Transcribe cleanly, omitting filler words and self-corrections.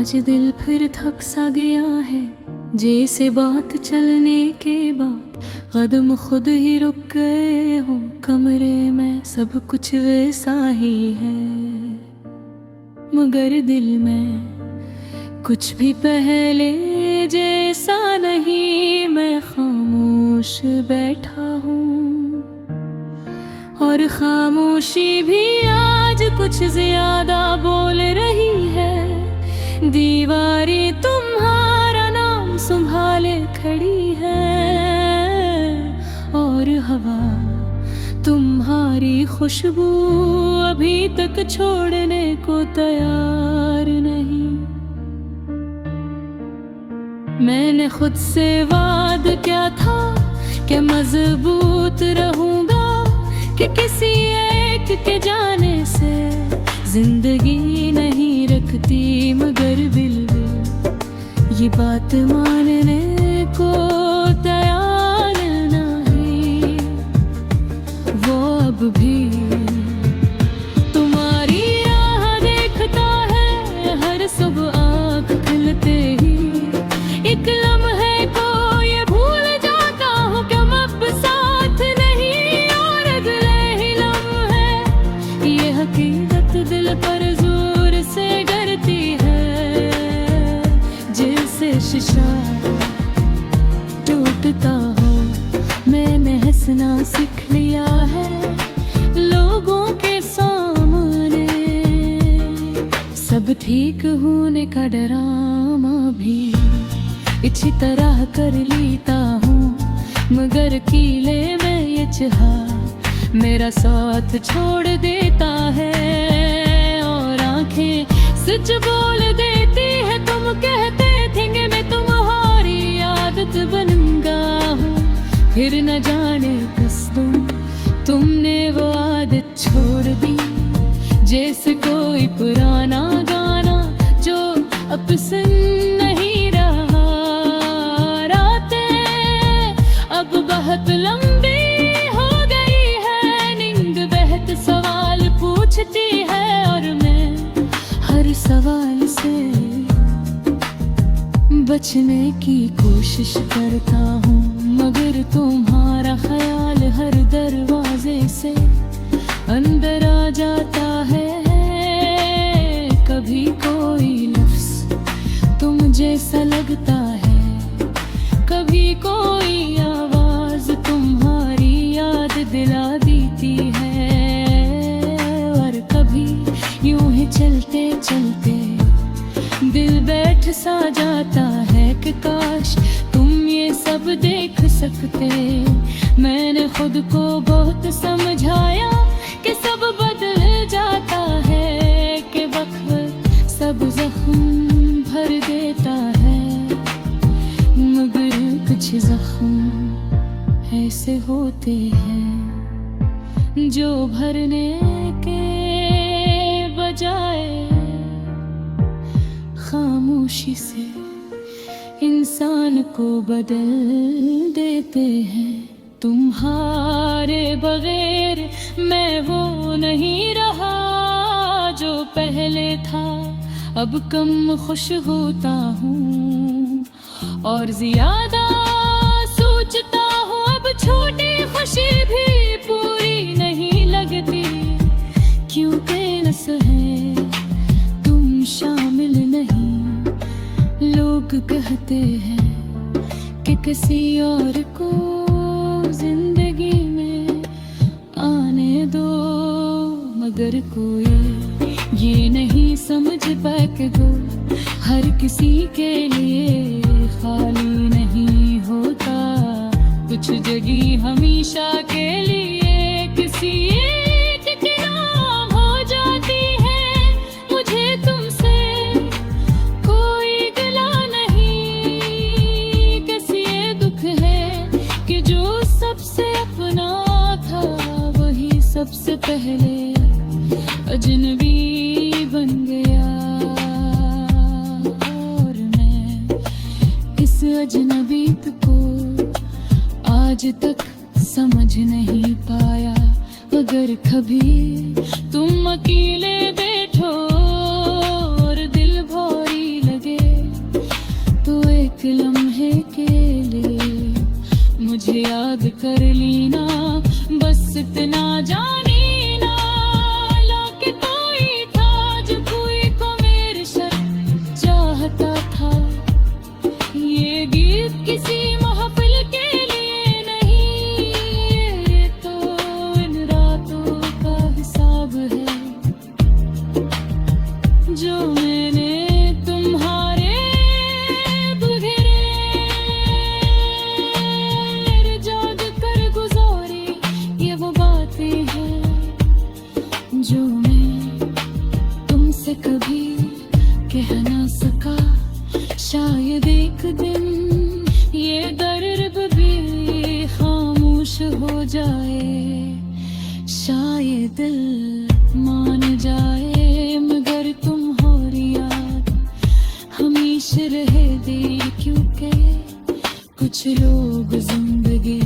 आज दिल फिर थक सा गया है, जैसे बात चलने के बाद कदम खुद ही रुक गए हो। कमरे में सब कुछ वैसा ही है, मगर दिल में कुछ भी पहले जैसा नहीं। मैं खामोश बैठा हूँ और खामोशी भी आज कुछ ज्यादा बोल रही है। दीवारें तुम्हारा नाम संभाले खड़ी है और हवा तुम्हारी खुशबू अभी तक छोड़ने को तैयार नहीं। मैंने खुद से वादा किया था कि मजबूत रहूंगा, कि किसी एक के जाने से जिंदगी नहीं रखती। मगर बिल्कुल ये बात मानने को तैयार नहीं। वो अब भी तुम्हारी राह देखता है, हर सुबह आँख खुलते ही एक लम्हे को ये भूल जाता हूँ कि हम अब साथ नहीं। और अगले ही लम्हे ये हकीकत दिल पर जोर से गिरती है, जैसे शीशा टूटता हो। मैंने हंसना सीख लिया है लोगों के सामने, सब ठीक होने का डरामा भी इसी तरह कर लेता हूँ। मगर कीले में ये चाहा मेरा साथ छोड़ देता है और आंखें सच बोल देती है। तुम कहते थे कि मैं तुम्हारी आदत बनूंगा हूँ, फिर न जाने किस दिन तुमने वो आदत छोड़ दी। जैसे कोई पुराना गाना जो अब सुन नहीं रहा। रातें अब बहुत लंबी हो गई है, नींद बहत सवाल पूछती है और मैं हर सवाल से बचने की कोशिश करता हूँ। मगर तुम्हारा ख्याल हर दरवाजे से अंदर आ जाता है। कभी कोई लफ्ज़ तुम जैसा लगता है, कभी कोई आवाज़ तुम्हारी याद दिला देती है। और कभी यूं ही चलते चलते दिल बैठ सा जाता है कि काश तुम ये सब देख सकते। मैंने खुद को बहुत समझाया कि सब बदल जाता है, कि वक्त सब जख्म भर देता है। मगर कुछ जख्म ऐसे होते हैं जो भरने के बजाय खामोशी से इंसान को बदल देते हैं। तुम्हारे बगैर मैं वो नहीं रहा जो पहले था। अब कम खुश होता हूँ और ज्यादा सोचता हूँ। अब छोटी खुशी भी पूरी नहीं लगती, क्योंकि नस है तुम शामिल नहीं। लोग कहते हैं कि किसी और को जिंदगी में आने दो, मगर कोई ये नहीं समझ पाए कि वो हर किसी के लिए खाली नहीं होता। कुछ जगह हमेशा के लिए किसी एक के नाम हो जाती है। मुझे तुमसे कोई गिला नहीं, किसी ये दुख है कि जो सबसे अपना था वही सबसे पहले अजनबी बन गया। और मैं इस अजनबीत को आज तक समझ नहीं पाया। अगर कभी तुम अकेले बैठो और दिल भारी लगे एक लम्हे के लिए मुझे याद कर लीना, बस इतना जानी ना। लाके कोई था जो कोई को मेरे सर चाहता था। ये गीत किसी महफिल के लिए नहीं, ये तो इन रातों का हिसाब है जो मैंने तुम्हारे बघेरे जाग कर गुजारी। ये वो बातें हैं जो मैं तुमसे कभी कह ना सका। शायद एक दिन ये दर्द भी खामोश हो जाए, शायद दिल मान जाए, मगर तुम्हारी याद हमेशा रहे दे। क्योंकि कुछ लोग जिंदगी